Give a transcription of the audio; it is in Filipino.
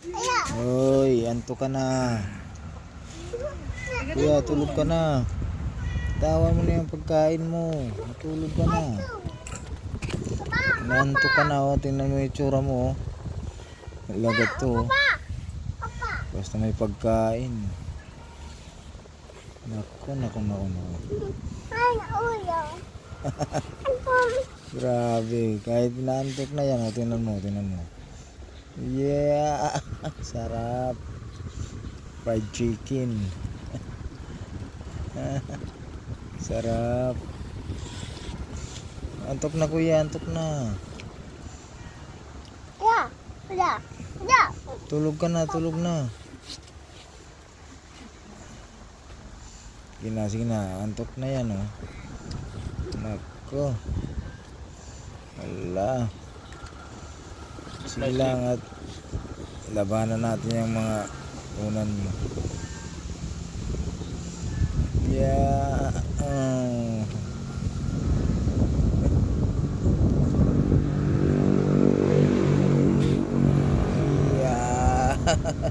Hoy, antok ka na. Kuya, tulog ka na. Tawa mo na yung pagkain mo. Matulog ka na. Naantok ka na, oh. Tingnan mo yung itsura mo, oh. Lagat to, oh. Basta may pagkain. Naku. Grabe, kahit naantok na yan, oh. Tingnan mo. Yeah, sarap. Fried chicken. Sarap. Antok na kuya, antok na. Tulog ka na, tulog na. Sige na, antok na yan, oh. Nako. Wala. Sige lang at labanan natin yung mga unan mo. Yeah. Yeah.